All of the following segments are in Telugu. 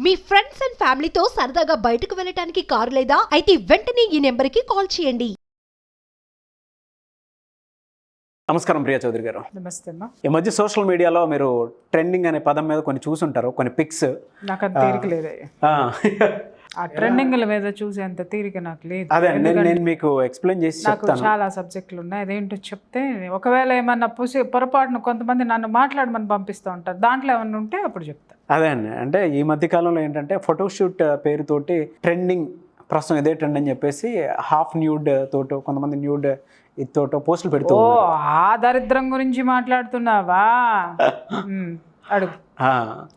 మీ ఫ్రెండ్స్ అండ్ ఫ్యామిలీతో సరదాగా బయటకు వెళ్ళటానికి కారు లేదా అయితే వెంటనే ఈ నెంబర్కి కాల్ చేయండి. నమస్కారం ప్రియా చౌదరి గారు. నమస్తే అమ్మా. ఈ మధ్య సోషల్ మీడియాలో మీరు ట్రెండింగ్ అనే పదం మీద కొన్ని చూసుంటారు, కొన్ని పిక్స్. నాకు అంత తీరిక లేదు. ఆ ట్రెండింగ్ల మీద చూసే అంత తీరిక నాకు లేదు. అదే నేను మీకు ఎక్స్ప్లెయిన్ చేసి నాకు చాలా సబ్జెక్టులు ఉన్నాయి. అదేంటో చెప్తే ఒకవేళ ఏమన్నా పొరపాటున కొంతమంది నన్ను మాట్లాడమని పంపిస్తూ ఉంటారు, దాంట్లో ఏమన్నా ఉంటే అప్పుడు చెప్తా. అదే అండి, అంటే ఈ మధ్య కాలంలో ఏంటంటే ఫోటోషూట్ పేరుతోటి ట్రెండింగ్, ప్రస్తుతం ఇదే ట్రెండ్ అని చెప్పేసి హాఫ్ న్యూడ్ తోటో కొంతమంది న్యూడ్ ఇతోటో పోస్టులు పెడుతూ ఓ ఆ దరిద్రం గురించి మాట్లాడుతున్నావా? అడుగు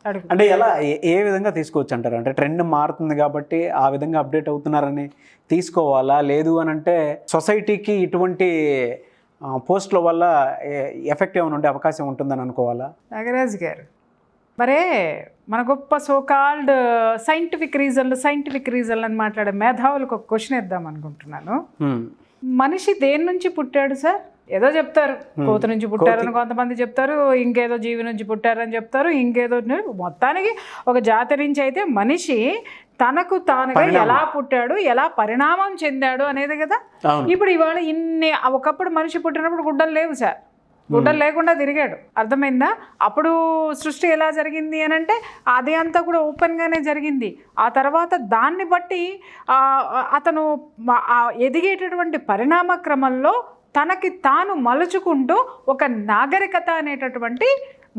అడుగు. అంటే ఎలా ఏ విధంగా తీసుకోవచ్చు అంటారు? అంటే ట్రెండ్ మారుతుంది కాబట్టి ఆ విధంగా అప్డేట్ అవుతున్నారని తీసుకోవాలా, లేదు అని అంటే సొసైటీకి ఇటువంటి పోస్టుల వల్ల ఎఫెక్ట్ ఏమైనా ఉండే అవకాశం ఉంటుందని అనుకోవాలా? నాగరాజు గారు, మరే మన గొప్ప సోకాల్డ్ సైంటిఫిక్ రీజన్లు అని మాట్లాడే మేధావులకు ఒక క్వశ్చన్ ఇద్దాం అనుకుంటున్నాను. మనిషి దేని నుంచి పుట్టాడు సార్? ఏదో చెప్తారు, కోతి నుంచి పుట్టారని కొంతమంది చెప్తారు, ఇంకేదో జీవి నుంచి పుట్టారని చెప్తారు, ఇంకేదో. మొత్తానికి ఒక జాతి నుంచి అయితే మనిషి తనకు తానుగా ఎలా పుట్టాడు, ఎలా పరిణామం చెందాడు అనేది కదా. ఇప్పుడు ఇవాళ ఒకప్పుడు మనిషి పుట్టినప్పుడు గుడ్డలు లేవు సార్, గుడ్డలు లేకుండా తిరిగాడు, అర్థమైందా? అప్పుడు సృష్టి ఎలా జరిగింది అని అంటే అది అంతా కూడా ఓపెన్గానే జరిగింది. ఆ తర్వాత దాన్ని బట్టి అతను ఎదిగేటటువంటి పరిణామ క్రమంలో తనకి తాను మలుచుకుంటూ ఒక నాగరికత అనేటటువంటి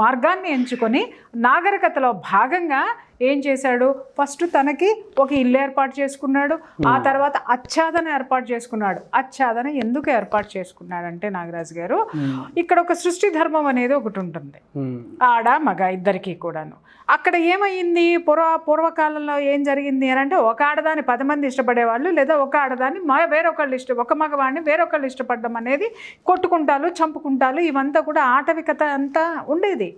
మార్గాన్ని ఎంచుకొని నాగరికతలో భాగంగా ఏం చేశాడు? ఫస్ట్ తనకి ఒక ఇల్లు ఏర్పాటు చేసుకున్నాడు, ఆ తర్వాత ఆచ్ఛాదన ఏర్పాటు చేసుకున్నాడు. ఆచ్ఛాదన ఎందుకు ఏర్పాటు చేసుకున్నాడంటే నాగరాజు గారు, ఇక్కడ ఒక సృష్టి ధర్మం అనేది ఒకటి ఉంటుంది, ఆడ మగ ఇద్దరికీ కూడాను. అక్కడ ఏమైంది పూర్వకాలంలో ఏం జరిగింది అని అంటే ఒక ఆడదాన్ని 10 మంది ఇష్టపడేవాళ్ళు, లేదా ఒక ఆడదాన్ని ఒక మగవాడిని వేరొకళ్ళు ఇష్టపడడం అనేది, కొట్టుకుంటాలు చంపుకుంటాలు ఇవంతా కూడా ఆటవికత అంతా ఉండేది.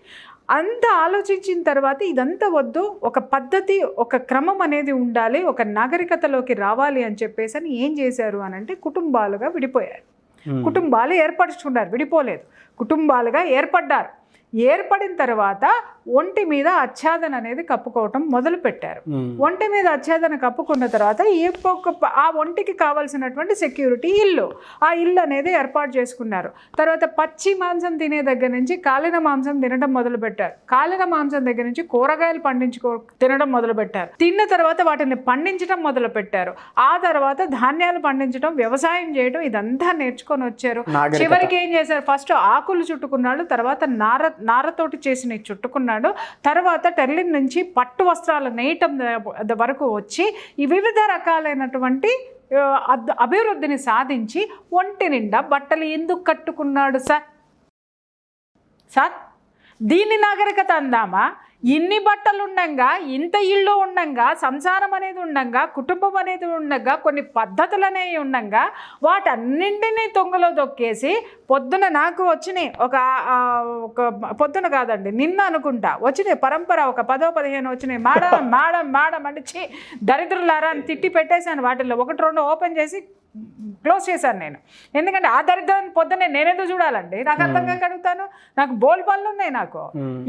అంతా ఆలోచించిన తర్వాత ఇదంతా వద్దు, ఒక పద్ధతి ఒక క్రమం అనేది ఉండాలి, ఒక నాగరికతలోకి రావాలి అని చెప్పేసి అని ఏం చేశారు అని అంటే కుటుంబాలుగా విడిపోయారు. కుటుంబాలు ఏర్పరచుకున్నారు, విడిపోలేదు, కుటుంబాలుగా ఏర్పడ్డారు. ఏర్పడిన తర్వాత ఒంటి మీద ఆచ్ఛాదన అనేది కప్పుకోవటం మొదలు పెట్టారు. ఒంటి మీద ఆచ్ఛాదన కప్పుకున్న తర్వాత ఆ ఒంటికి కావాల్సినటువంటి సెక్యూరిటీ ఇల్లు, ఆ ఇల్లు అనేది ఏర్పాటు చేసుకున్నారు. తర్వాత పచ్చి మాంసం తినే దగ్గర నుంచి కాలిన మాంసం తినడం మొదలు పెట్టారు. కాలిన మాంసం దగ్గర నుంచి కూరగాయలు తినడం మొదలు పెట్టారు. తిన్న తర్వాత వాటిని పండించడం మొదలు పెట్టారు. ఆ తర్వాత ధాన్యాలు పండించడం, వ్యవసాయం చేయడం, ఇదంతా నేర్చుకొని వచ్చారు. చివరికి ఏం చేశారు? ఫస్ట్ ఆకులు చుట్టుకున్నాడు, తర్వాత నారతోటి చేసిన చుట్టుకున్నాడు, తర్వాత టెర్లిన్ నుంచి పట్టు వస్త్రాలు నేయటం వరకు వచ్చి ఈ వివిధ రకాలైనటువంటి అభివృద్ధిని సాధించి ఒంటి నిండా బట్టలు ఎందుకు కట్టుకున్నాడు సార్? దీన్ని నాగరికత అందామా? ఇన్ని బట్టలు ఉండంగా, ఇంత ఇళ్ళు ఉండంగా, సంసారం అనేది ఉండంగా, కుటుంబం అనేది ఉండంగా, కొన్ని పద్ధతులు అనేవి ఉండంగా, వాటన్నింటినీ తొంగలో దొక్కేసి పొద్దున నాకు వచ్చినాయి ఒక పొద్దున కాదండి నిన్న అనుకుంటా వచ్చినాయి పరంపర ఒక 10-15 వచ్చినాయి. మేడం అంటే దరిద్రులారా అని తిట్టి పెట్టేశాను. వాటిల్లో 1-2 ఓపెన్ చేసి క్లోజ్ చేశాను నేను. ఎందుకంటే ఆ దరిద్రాన్ని పొద్దున్నే నేనేదో చూడాలండి, నాకు అర్థంగా కడుగుతాను, నాకు బోల్ పనులు ఉన్నాయి. నాకు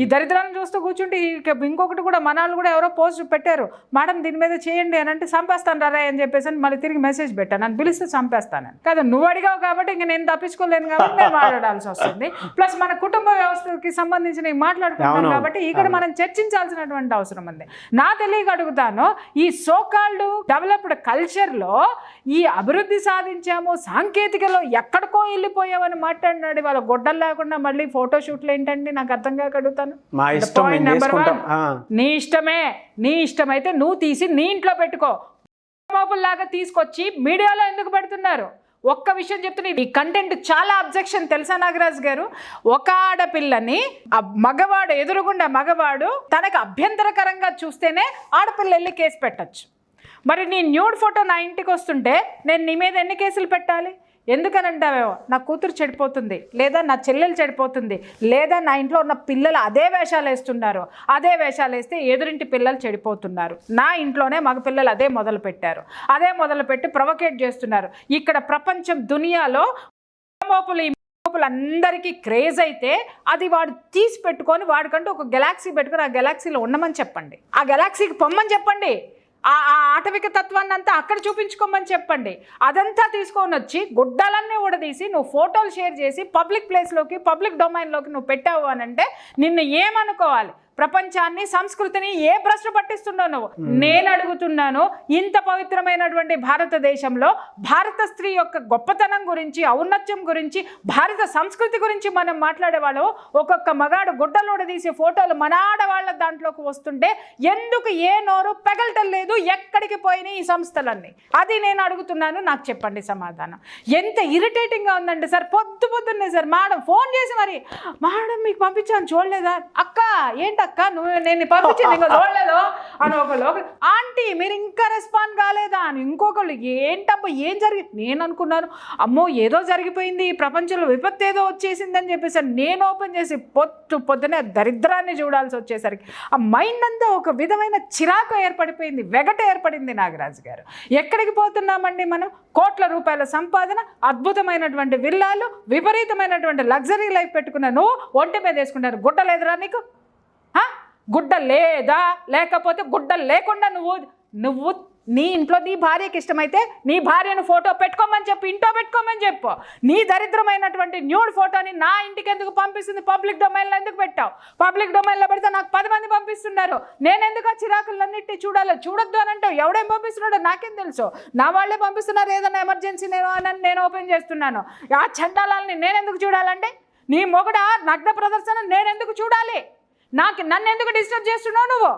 ఈ దరిద్రాన్ని చూస్తూ కూర్చుంటే ఇంకొకటి కూడా మనాళ్ళు కూడా ఎవరో పోస్ట్ పెట్టారు, మేడం దీని మీద చేయండి అని అంటే చంపేస్తాను రా అని చెప్పేసి మళ్ళీ తిరిగి మెసేజ్ పెట్టాను, నన్ను పిలిస్తే చంపేస్తానని. కదా, నువ్వు అడిగావు కాబట్టి ఇంక నేను తప్పించుకోలేను కాబట్టి నేను మాట్లాడాల్సి వస్తుంది. ప్లస్ మన కుటుంబ వ్యవస్థకి సంబంధించిన మాట్లాడుకుంటాం కాబట్టి ఇక్కడ మనం చర్చించాల్సినటువంటి అవసరం ఉంది. నా తెలియక అడుగుతాను, ఈ సోకాల్డ్ డెవలప్డ్ కల్చర్లో ఈ అభివృద్ధి సాధించాము, సాంకేతికలో ఎక్కడికో వెళ్ళిపోయామని మాట్లాడినాడు. వాళ్ళ గొడ్డలు లేకుండా మళ్ళీ ఫోటోషూట్లు ఏంటండి? నాకు అర్థంగా అడుగుతాను. పాయింట్ నెంబర్ 1, నీ ఇష్టమైతే నువ్వు తీసి నీ ఇంట్లో పెట్టుకో. మోపుల్లాగా తీసుకొచ్చి మీడియాలో ఎందుకు పెడుతున్నారు? ఒక్క విషయం చెప్తున్నా, ఈ కంటెంట్ చాలా అబ్జెక్షన్ తెలుసా నాగరాజు గారు? ఒక ఆడపిల్లని మగవాడు ఎదురుగుండా మగవాడు తనకు అభ్యంతరకరంగా చూస్తేనే ఆడపిల్ల వెళ్ళి కేసు పెట్టచ్చు. మరి నీ న్యూడ్ ఫోటో నా ఇంటికి వస్తుంటే నేను నీ మీద ఎన్ని కేసులు పెట్టాలి? ఎందుకనంటావేమో, నా కూతురు చెడిపోతుంది, లేదా నా చెల్లెలు చెడిపోతుంది, లేదా నా ఇంట్లో ఉన్న పిల్లలు అదే వేషాలు వేస్తున్నారు, అదే వేషాలు వేస్తే ఎదురింటి పిల్లలు చెడిపోతున్నారు, నా ఇంట్లోనే మగ పిల్లలు అదే మొదలుపెట్టి ప్రొవోకేట్ చేస్తున్నారు. ఇక్కడ ప్రపంచం దునియాలో మోపులు అందరికీ క్రేజ్ అయితే అది వాడు తీసి పెట్టుకొని వాడికంటూ ఒక గెలాక్సీ పెట్టుకొని ఆ గెలాక్సీలో ఉండమని చెప్పండి, ఆ గెలాక్సీకి పొమ్మని చెప్పండి, ఆ ఆటవిక తత్వాన్ని అంతా అక్కడ చూపించుకోమని చెప్పండి. అదంతా తీసుకొని వచ్చి గుడ్డలన్నీ ఊడదీసి నువ్వు ఫోటోలు షేర్ చేసి పబ్లిక్ ప్లేస్లోకి పబ్లిక్ డొమైన్లోకి నువ్వు పెట్టావు అని అంటే నిన్ను ఏమనుకోవాలి? ప్రపంచాన్ని సంస్కృతిని ఏ భ్రష్టు పట్టిస్తున్నావు నువ్వు? నేను అడుగుతున్నాను, ఇంత పవిత్రమైనటువంటి భారతదేశంలో భారత స్త్రీ యొక్క గొప్పతనం గురించి, ఔన్నత్యం గురించి, భారత సంస్కృతి గురించి మనం మాట్లాడేవాళ్ళు ఒక్కొక్క మగాడు గుడ్డలోడ తీసే ఫోటోలు మన ఆడవాళ్ళ దాంట్లోకి వస్తుంటే ఎందుకు ఏ నోరు పెగలటం లేదు? ఎక్కడికి పోయినాయి ఈ సంస్థలన్నీ? అది నేను అడుగుతున్నాను, నాకు చెప్పండి సమాధానం. ఎంత ఇరిటేటింగ్గా ఉందంటే సార్, పొద్దున్నే సార్ మేడం ఫోన్ చేసి మరి మేడం మీకు పంపించాను చూడలేదా? అక్క ఏంటి అక్క నువ్వు నేను పంపించింది ఇంకా చూడలేదు అని ఒకళ్ళు, ఆంటీ మీరు ఇంకా రెస్పాండ్ కాలేదా అని ఇంకొకళ్ళు, ఏంటబ్బా ఏం జరిగింది? నేను అనుకున్నాను ఏదో జరిగిపోయింది, ఈ ప్రపంచంలో విపత్తు ఏదో వచ్చేసిందని చెప్పేసి నేను ఓపెన్ చేసి పొద్దునే దరిద్రాన్ని చూడాల్సి వచ్చేసరికి ఆ మైండ్ అంతా ఒక విధమైన చిరాకు ఏర్పడిపోయింది, వెగట ఏర్పడింది. నాగరాజు గారు, ఎక్కడికి పోతున్నామండి మనం? కోట్ల రూపాయల సంపాదన, అద్భుతమైనటువంటి విల్లాలు, విపరీతమైనటువంటి లగ్జరీ లైఫ్ పెట్టుకున్న నువ్వు ఒంటి మీద వేసుకుంటారు. గుడ్డ లేదురా నీకు? గుడ్డ లేదా? లేకపోతే గుడ్డ లేకుండా నువ్వు నీ ఇంట్లో నీ భార్యకి ఇష్టమైతే నీ భార్యను ఫోటో పెట్టుకోమని చెప్పు, ఇంట్లో పెట్టుకోమని చెప్పు. నీ దరిద్రమైనటువంటి న్యూడ్ ఫోటోని నా ఇంటికి ఎందుకు పంపిస్తుంది? పబ్లిక్ డొమైన్లో ఎందుకు పెట్టావు? పబ్లిక్ డొమైన్లో పెడితే నాకు 10 మంది పంపిస్తున్నారు, నేను ఎందుకు ఆ చిరాకులన్నింటినీ చూడొద్దు అని అంటావు? ఎవడేం పంపిస్తున్నాడో నాకేం తెలుసు? నా వాళ్ళే పంపిస్తున్నారు, ఏదైనా ఎమర్జెన్సీ నేను ఓపెన్ చేస్తున్నాను. ఆ చండాలని నేను ఎందుకు చూడాలండి? నీ మొగుడ నగ్న ప్రదర్శన నేను ఎందుకు చూడాలి? నన్ను ఎందుకు డిస్టర్బ్ చేస్తున్నావు నువ్వు?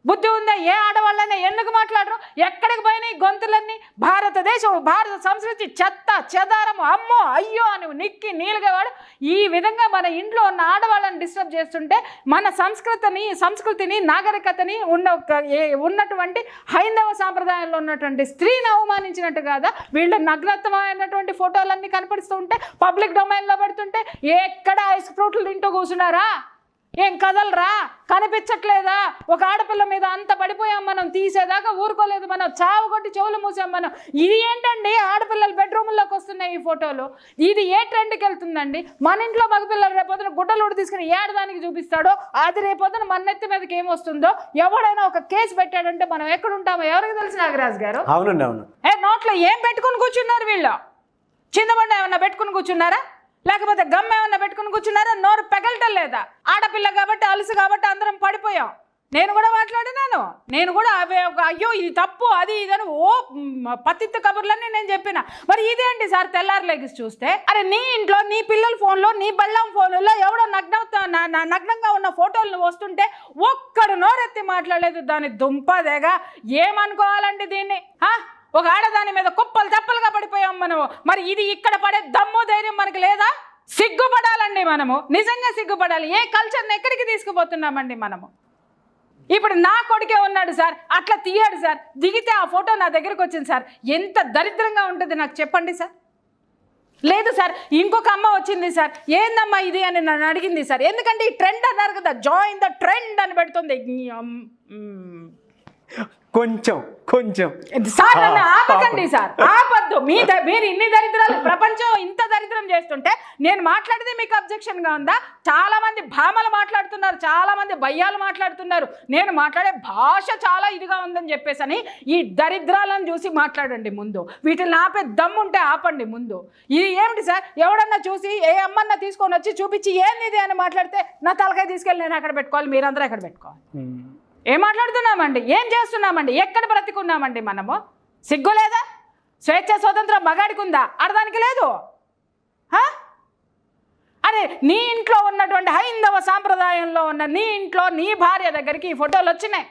బుద్ధి ఉందా? ఏ ఆడవాళ్ళైనా ఎందుకు మాట్లాడరు? ఎక్కడికి పోయినా ఈ గొంతులన్నీ భారతదేశం, భారత సంస్కృతి చెత్త చెదారము, అమ్మో అయ్యో అని నిక్కి నీలుగేవాడు. ఈ విధంగా మన ఇంట్లో ఉన్న ఆడవాళ్ళని డిస్టర్బ్ చేస్తుంటే మన సంస్కృతిని నాగరికతని ఉన్నటువంటి హైందవ సాంప్రదాయంలో ఉన్నటువంటి స్త్రీని అవమానించినట్టు కాదా? వీళ్ళ నగ్నత్వమైనటువంటి ఫోటోలన్నీ కనపడుతూ ఉంటే పబ్లిక్ డొమైన్లో పెడుతుంటే ఎక్కడ ఐస్ ఫ్రూట్లు తింటూ కూర్చున్నారా? ఏం కదలరా? కనిపించట్లేదా? ఒక ఆడపిల్ల మీద అంత పడిపోయాం మనం, తీసేదాకా ఊరుకోలేదు మనం, చావు కొట్టి చెవులు మూసాం మనం. ఇది ఏంటండి? ఆడపిల్లలు బెడ్రూమ్లోకి వస్తున్నాయి ఈ ఫోటోలు. ఇది ఏ ట్రెండ్కి వెళ్తుందండి? మన ఇంట్లో మగపిల్లలు రేపొద్దున గుడ్డలు తీసుకుని ఏడదానికి చూపిస్తాడో అది రేపొద్దున మన నెత్తి మీదకి ఏమొస్తుందో. ఎవడైనా ఒక కేసు పెట్టాడంటే మనం ఎక్కడ ఉంటామో ఎవరికి తెలుసు నాగరాజు గారు? అవునండి, అవును. నోట్లో ఏం పెట్టుకుని కూర్చున్నారు వీళ్ళు? చిందబండ ఏమన్నా పెట్టుకుని కూర్చున్నారా? లేకపోతే గమ్ ఏమన్నా పెట్టుకుని కూర్చున్నారా? నోరు పెగలటం లేదా? ఆడపిల్ల కాబట్టి అలుసు కాబట్టి అందరం పడిపోయాం. నేను కూడా మాట్లాడినాను, నేను కూడా అయ్యో ఇది తప్పు అది ఇదని పతిత్త కబుర్లన్నీ నేను చెప్పిన. మరి ఇదేంటి సార్ తెల్లారులేగి చూస్తే అరే నీ ఇంట్లో నీ పిల్లల ఫోన్లో నీ బళ్ళం ఫోన్లో ఎవడో నగ్నంగా ఉన్న ఫోటోలు వస్తుంటే ఒక్కడు నోరెత్తి మాట్లాడలేదు. దాని దుంపదేగా ఏమనుకోవాలండి దీన్ని? ఒక ఆడదాని మీద కుప్పలు తప్పలుగా పడిపోయాం మనము. మరి ఇది ఇక్కడ పడే దమ్ము ధైర్యం మనకి లేదా? సిగ్గుపడాలండి మనము, నిజంగా సిగ్గుపడాలి. ఏ కల్చర్ని ఎక్కడికి తీసుకుపోతున్నామండి మనము? ఇప్పుడు నా కొడుకే ఉన్నాడు సార్, అట్లా తీయాడు సార్, దిగితే ఆ ఫోటో నా దగ్గరకు వచ్చింది సార్. ఎంత దరిద్రంగా ఉంటుంది నాకు చెప్పండి సార్. లేదు సార్ ఇంకొక అమ్మ వచ్చింది సార్, ఏందమ్మా ఇది అని నన్ను అడిగింది సార్. ఎందుకంటే ఈ ట్రెండ్ అన్నారు కదా, జాయిన్ ద ట్రెండ్ అని పెడుతుంది. కొంచెం సార్ నన్ను ఆపకండి సార్, ఆపద్దు. మీరు ఇన్ని దరిద్రాలు, ప్రపంచం ఇంత దరిద్రం చేస్తుంటే నేను మాట్లాడితే మీకు అబ్జెక్షన్గా ఉందా? చాలా మంది భామలు మాట్లాడుతున్నారు, చాలా మంది భయ్యాలు మాట్లాడుతున్నారు. నేను మాట్లాడే భాష చాలా ఇదిగా ఉందని చెప్పేసి ఈ దరిద్రాలను చూసి మాట్లాడండి ముందు. వీటిని ఆపే దమ్ముంటే ఆపండి ముందు. ఇది ఏమిటి సార్? ఎవడన్నా చూసి ఏ అమ్మన్నా తీసుకొని వచ్చి చూపించి ఏంది అని మాట్లాడితే నా తలకాయ తీసుకెళ్ళి నేను అక్కడ పెట్టుకోవాలి, మీరందరూ ఎక్కడ పెట్టుకోవాలి? ఏం మాట్లాడుతున్నామండి? ఏం చేస్తున్నామండి? ఎక్కడ బ్రతికున్నామండి మనము? సిగ్గు లేదా? స్వేచ్ఛ స్వతంత్రం మగాడికి ఉందా? ఆడదానికి లేదు. అరే నీ ఇంట్లో ఉన్నటువంటి హైందవ సాంప్రదాయంలో ఉన్న నీ ఇంట్లో నీ భార్య దగ్గరికి ఈ ఫోటోలు వచ్చినాయి.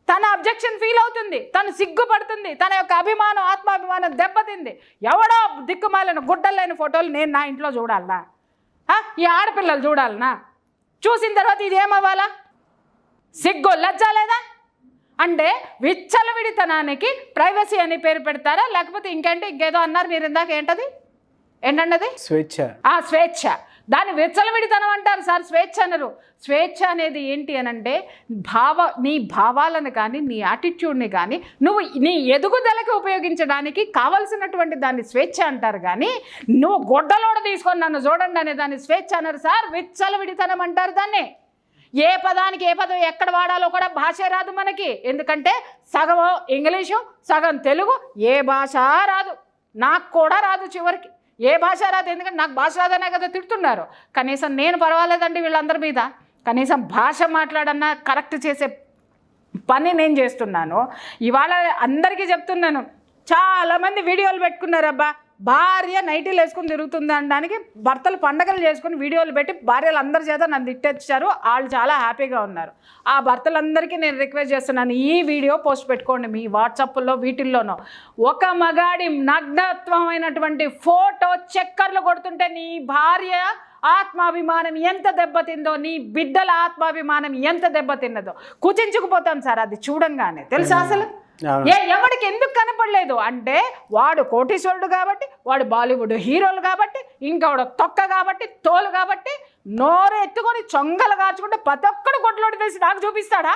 తన అబ్జెక్షన్ ఫీల్ అవుతుంది, తను సిగ్గుపడుతుంది, తన యొక్క అభిమానం ఆత్మాభిమానం దెబ్బతింది. ఎవడో దిక్కుమాలిన గుడ్డలేని ఫోటోలు నేను నా ఇంట్లో చూడాలనా? ఈ ఆడపిల్లలు చూడాలనా? చూసిన తర్వాత ఇది ఏమవ్వాలా? సిగ్గు లజ్జ లేదా? అంటే విచ్చలవిడితనానికి ప్రైవసీ అని పేరు పెడతారా? లేకపోతే ఇంకేదో అన్నారు మీరు ఇందాక, ఏంటండి అది? స్వేచ్ఛ. స్వేచ్ఛ. దాన్ని విచ్చలవిడితనం అంటారు సార్, స్వేచ్ఛ అనరు. స్వేచ్ఛ అనేది ఏంటి అనంటే నీ భావాలను కానీ నీ యాటిట్యూడ్ని కానీ నువ్వు నీ ఎదుగుదలకి ఉపయోగించడానికి కావలసినటువంటి దాన్ని స్వేచ్ఛ అంటారు. కానీ నువ్వు గొడ్డలోడ తీసుకొని నన్ను చూడండి అనే దాన్ని స్వేచ్ఛ అనరు సార్, విచ్చలవిడితనం అంటారు దాన్ని. ఏ పదానికి ఏ పదం ఎక్కడ వాడాలో కూడా భాష రాదు మనకి. ఎందుకంటే సగం ఇంగ్లీషు సగం తెలుగు, ఏ భాష రాదు, నాకు కూడా రాదు, చివరికి ఏ భాష రాదు. ఎందుకంటే నాకు భాష రాదనే కదా తిడుతున్నారు. కనీసం నేను పర్వాలేదండి వీళ్ళందరి మీద, కనీసం భాష మాట్లాడన్నా కరెక్ట్ చేసే పని నేను చేస్తున్నాను. ఇవాళ అందరికీ చెప్తున్నాను, చాలామంది వీడియోలు పెట్టుకున్నారబ్బా, భార్య నైటీలు వేసుకుని తిరుగుతుంది అనడానికి భర్తలు పండగలు చేసుకుని వీడియోలు పెట్టి భార్యలు అందరి చేత నన్ను తిట్టేచ్చారు. వాళ్ళు చాలా హ్యాపీగా ఉన్నారు. ఆ భర్తలందరికీ నేను రిక్వెస్ట్ చేస్తున్నాను, ఈ వీడియో పోస్ట్ పెట్టుకోండి మీ వాట్సాప్లో వీటిల్లోనో. ఒక మగాడి నగ్నత్వమైనటువంటి ఫోటో చక్కర్లు కొడుతుంటే నీ భార్య ఆత్మాభిమానం ఎంత దెబ్బతిందో, నీ బిడ్డల ఆత్మాభిమానం ఎంత దెబ్బతిన్నదో కుచించుకుపోతాం సార్ అది చూడంగానే. తెలుసా అసలు ఎవడికి ఎందుకు కనపడలేదు అంటే వాడు కోటీశ్వరుడు కాబట్టి, వాడు బాలీవుడ్ హీరోలు కాబట్టి, ఇంకొకడు తొక్క కాబట్టి, తోలు కాబట్టి నోరు ఎత్తుకొని చొంగలు కాచుకుంటే ప్రతి ఒక్కడు కొట్లోడి తెలిసి నాకు చూపిస్తాడా?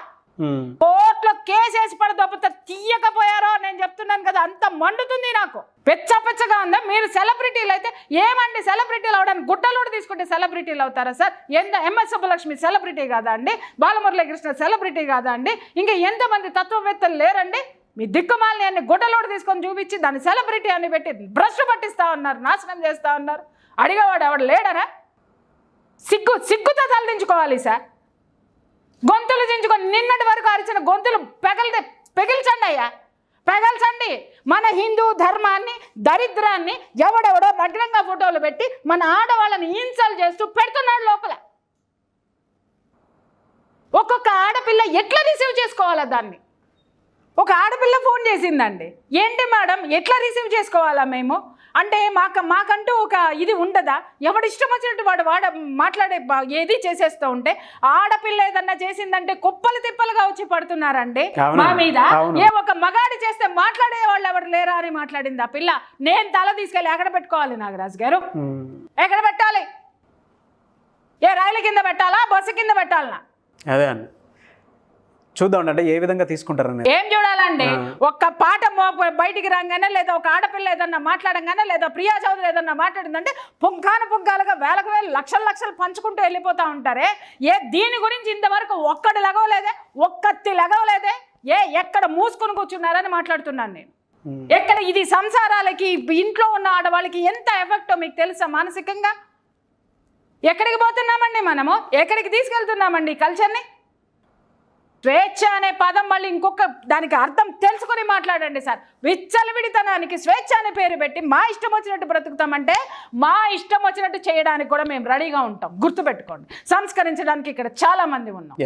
కోర్టులో కేసేసి పడదొప్ప తీయకపోయారో నేను చెప్తున్నాను కదా, అంత మండుతుంది నాకు. పెచ్చగా ఉందా? మీరు సెలబ్రిటీలు అయితే ఏమండి, సెలబ్రిటీలు అవడానికి గుడ్డలోడు తీసుకుంటే సెలబ్రిటీలు అవుతారా సార్? ఎంఎస్ సుబ్బలక్ష్మి సెలబ్రిటీ కాదా అండి? బాలమురళీకృష్ణ సెలబ్రిటీ కాదా అండి? ఇంకా ఎంతమంది తత్వవేత్తలు లేరండి? మీ దిక్కుమాలని అన్ని గుడ్డలోడు తీసుకొని చూపించి దాన్ని సెలబ్రిటీ అని పెట్టి భ్రష్టు పట్టిస్తా ఉన్నారు, నాశనం చేస్తా ఉన్నారు. అడిగేవాడు ఎవడు లేడరా? సిగ్గుతో తలదించుకోవాలి సార్. గొంతులు దించుకొని నిన్నటి వరకు అరిచిన గొంతులు పెగిల్చండి అయ్యా, పెగల్చండి. మన హిందూ ధర్మాన్ని దరిద్రాన్ని ఎవడెవడో నగ్నంగా ఫోటోలు పెట్టి మన ఆడవాళ్ళని ఇన్సల్ట్ చేస్తూ పెడుతున్నాడు లోపల. ఒక్కొక్క ఆడపిల్ల ఎట్లా రిసీవ్ చేసుకోవాలా దాన్ని? ఒక ఆడపిల్ల ఫోన్ చేసిందండి, ఏంటి మేడం ఎట్లా రిసీవ్ చేసుకోవాలా మేము అంటే మాకంటూ ఒక ఇది ఉండదా? ఎవడు ఇష్టం వచ్చినట్టు వాడు మాట్లాడే ఏది చేసేస్తూ ఉంటే ఆడపిల్ల ఏదన్నా చేసిందంటే కుప్పలు తిప్పలుగా వచ్చి పడుతున్నారండి మా మీద. ఏ ఒక మగాడి చేస్తే మాట్లాడే వాళ్ళు ఎవరు లేరా అని మాట్లాడింది ఆ పిల్ల. నేను తల తీసుకెళ్ళి ఎక్కడ పెట్టుకోవాలి నాగరాజు గారు? ఎక్కడ పెట్టాలి? ఏ రైలు కింద పెట్టాలా, బస్సు కింద పెట్టాలనా? అదే అండి, చూద్దాం అంటే ఏ విధంగా తీసుకుంటారని. ఏం చూడాలండి, ఒక్క పాట బయటికి రాగానే లేదా ఒక ఆడపిల్ల ఏదన్నా మాట్లాడంగానే లేదా ప్రియా చౌదరి ఏదన్నా మాట్లాడిందంటే పుంకాలుగా వేలకు వేలు లక్షలు పంచుకుంటూ వెళ్ళిపోతా ఉంటారే. దీని గురించి ఇంతవరకు ఒక్కడు లగవలేదే, ఒక్కత్తి లగవలేదే. ఎక్కడ మూసుకొని కూర్చున్నారని మాట్లాడుతున్నాను నేను. ఎక్కడ ఇది సంసారాలకి ఇంట్లో ఉన్న ఆడవాళ్ళకి ఎంత ఎఫెక్టో మీకు తెలుసా మానసికంగా? ఎక్కడికి పోతున్నామండి మనము? ఎక్కడికి తీసుకెళ్తున్నామండి ఈ కల్చర్ని? స్వేచ్ఛ అనే పదం మళ్ళీ ఇంకొక దానికి అర్థం తెలుసుకొని మాట్లాడండి సార్. విచ్చలవిడితనానికి స్వేచ్ఛ అనే పేరు పెట్టి మా ఇష్టం వచ్చినట్టు బ్రతుకుతామంటే మా ఇష్టం వచ్చినట్టు చేయడానికి కూడా మేము రెడీగా ఉంటాం. గుర్తుపెట్టుకోండి, సంస్కరించడానికి ఇక్కడ చాలా మంది ఉన్నాం.